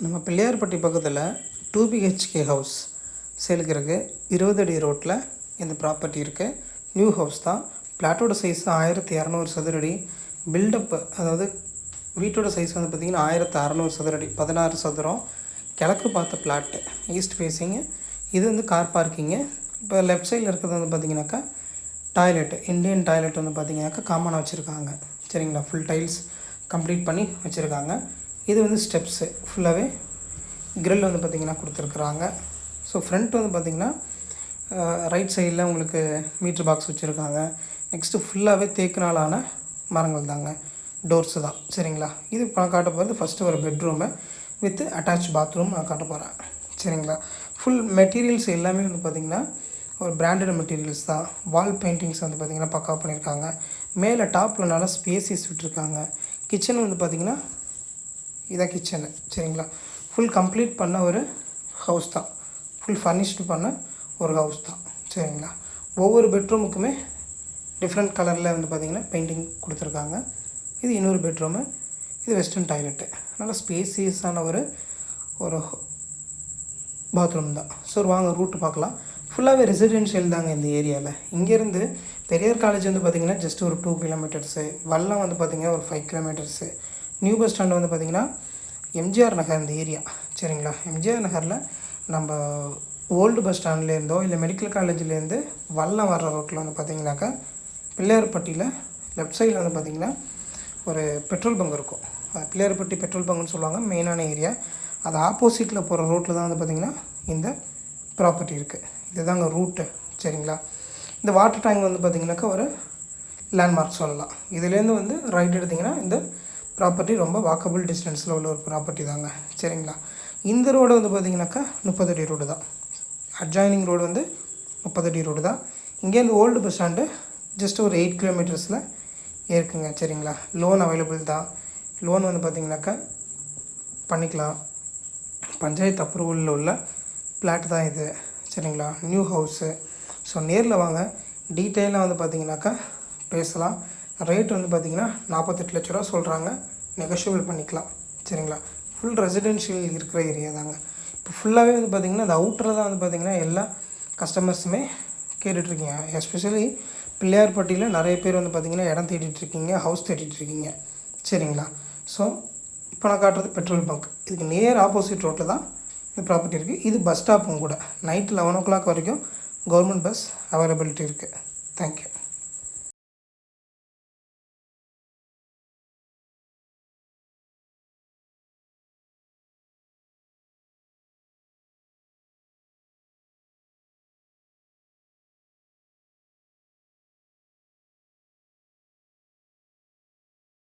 நம்ம பிள்ளையார்பட்டி பக்கத்தில் 2 BHK house சேலுக்கு இருக்குது. 20 அடி ரோட்டில் இந்த ப்ராப்பர்ட்டி இருக்குது. நியூ ஹவுஸ் தான். பிளாட்டோட சைஸ் 1200 சதுரடி. பில்டப் அதாவது வீட்டோட சைஸ் வந்து பார்த்திங்கன்னா 1600 சதுரடி, 16 சதுரம். கிழக்கு பார்த்த பிளாட்டு, ஈஸ்ட் ஃபேஸிங்கு. இது வந்து கார் பார்க்கிங்கு. இப்போ லெஃப்ட் சைடில் இருக்கிறது வந்து பார்த்திங்கனாக்கா டாய்லெட்டு, இண்டியன் டாய்லெட் வந்து பார்த்திங்கனாக்கா காமனாக வச்சுருக்காங்க. சரிங்களா, ஃபுல் டைல்ஸ் கம்ப்ளீட் பண்ணி வச்சுருக்காங்க. இது வந்து ஸ்டெப்ஸு ஃபுல்லாகவே கிரில் வந்து பார்த்திங்கன்னா கொடுத்துருக்குறாங்க. ஸோ ஃப்ரண்ட் வந்து பார்த்திங்கன்னா ரைட் சைடில் உங்களுக்கு மீட்ரு பாக்ஸ் வச்சுருக்காங்க. நெக்ஸ்ட்டு ஃபுல்லாகவே தேக்குனாலான மரங்கள் தாங்க, டோர்ஸு தான். சரிங்களா, இது இப்போ நான் காட்ட போகிறது ஃபஸ்ட்டு ஒரு பெட்ரூமு வித் அட்டாச் பாத்ரூம் நான் காட்ட போகிறேன். சரிங்களா, ஃபுல் மெட்டீரியல்ஸ் எல்லாமே வந்து பார்த்திங்கன்னா ஒரு பிராண்டட் மெட்டீரியல்ஸ் தான். வால் பெயிண்டிங்ஸ் வந்து பார்த்திங்கன்னா பக்காவாக பண்ணியிருக்காங்க. மேலே டாப்பில் நல்லா ஸ்பேசியஸ் விட்டுருக்காங்க. கிச்சன் வந்து பார்த்திங்கன்னா இதான் கிச்சனு. சரிங்களா, ஃபுல் கம்ப்ளீட் பண்ண ஒரு ஹவுஸ் தான். ஃபுல் ஃபர்னிஷ்டு பண்ண ஒரு ஹவுஸ் தான். சரிங்களா, ஒவ்வொரு பெட்ரூமுக்குமே டிஃப்ரெண்ட் கலரில் வந்து பார்த்திங்கன்னா பெயிண்டிங் கொடுத்துருக்காங்க. இது இன்னொரு பெட்ரூமு. இது வெஸ்டர்ன் டாய்லெட்டு. நல்லா ஸ்பேசியஸான ஒரு பாத்ரூம் தான். ஸோ வாங்க ரூட்டு பார்க்கலாம். ஃபுல்லாகவே ரெசிடென்ஷியல் தாங்க இந்த ஏரியாவில். இங்கேருந்து பெரியார் காலேஜ் வந்து பார்த்திங்கன்னா ஜஸ்ட் ஒரு 2 கிலோமீட்டர்ஸு. வல்லம் வந்து பார்த்திங்கன்னா ஒரு 5 கிலோமீட்டர்ஸு. நியூ பஸ் ஸ்டாண்டு வந்து பார்த்திங்கன்னா எம்ஜிஆர் நகர் இந்த ஏரியா. சரிங்களா, எம்ஜிஆர் நகரில் நம்ம ஓல்டு பஸ் ஸ்டாண்ட்லேருந்தோ இல்லை மெடிக்கல் காலேஜ்லேருந்து வல்லம் வர்ற ரோட்டில் வந்து பார்த்திங்கனாக்கா பிள்ளையார்பட்டியில் லெஃப்ட் சைடில் வந்து பார்த்திங்கன்னா ஒரு பெட்ரோல் பங்க் இருக்கும். அது பிள்ளையார்பட்டி பெட்ரோல் பங்குன்னு சொல்லுவாங்க, மெயினான ஏரியா. அது ஆப்போசிட்டில் போகிற ரோட்டில் தான் வந்து பார்த்திங்கன்னா இந்த ப்ராப்பர்ட்டி இருக்குது. இதுதாங்க ரூட்டு. சரிங்களா, இந்த வாட்டர் டேங்க் வந்து பார்த்திங்கனாக்கா ஒரு லேண்ட்மார்க் சொல்லலாம். இதுலேருந்து வந்து ரைட் எடுத்திங்கன்னா இந்த ப்ராப்பர்ட்டி ரொம்ப வாக்கபிள் டிஸ்டன்ஸில் உள்ள ஒரு ப்ராப்பர்ட்டி தாங்க. சரிங்களா, இந்த ரோடு வந்து பார்த்திங்கனாக்கா 30 அடி ரோடு தான். அட்ஜாயினிங் ரோடு வந்து 30 அடி ரோடு தான். இங்கேருந்து ஓல்டு பஸ் ஸ்டாண்டு ஜஸ்ட் ஒரு 8 கிலோமீட்டர்ஸில் இருக்குங்க. சரிங்களா, லோன் அவைலபிள் தான். லோன் வந்து பார்த்திங்கனாக்கா பண்ணிக்கலாம். பஞ்சாயத்து அப்ரூவலில் உள்ள பிளாட் தான் இது. சரிங்களா, நியூ ஹவுஸு. ஸோ நேரில் வாங்க, டீட்டெயிலாக வந்து பார்த்திங்கனாக்கா பேசலாம். ரேட் வந்து பார்த்திங்கன்னா 48 லட்ச ரூபா சொல்கிறாங்க, நெகோஷியபிள் பண்ணிக்கலாம். சரிங்களா, ஃபுல் ரெசிடென்ஷியல் இருக்கிற ஏரியா தாங்க. இப்போ ஃபுல்லாகவே வந்து பார்த்திங்கன்னா அந்த அவுட்டரில் தான் வந்து பார்த்திங்கன்னா எல்லா கஸ்டமர்ஸுமே கேட்டுட்ருக்கீங்க. எஸ்பெஷலி பிள்ளையார்பட்டியில் நிறைய பேர் வந்து பார்த்திங்கன்னா இடம் தேடிட்டுருக்கீங்க, ஹவுஸ் தேடிட்டுருக்கீங்க. சரிங்களா, ஸோ இப்போ நான் காட்டுறது பெட்ரோல் பங்க். இதுக்கு நேர் ஆப்போசிட் ரோட்டில் தான் இந்த ப்ராப்பர்ட்டி இருக்குது. இது பஸ் ஸ்டாப்பும் கூட. நைட்டு 11 o'clock வரைக்கும் கவர்மெண்ட் பஸ் அவைலபிலிட்டி இருக்குது. தேங்க்யூ.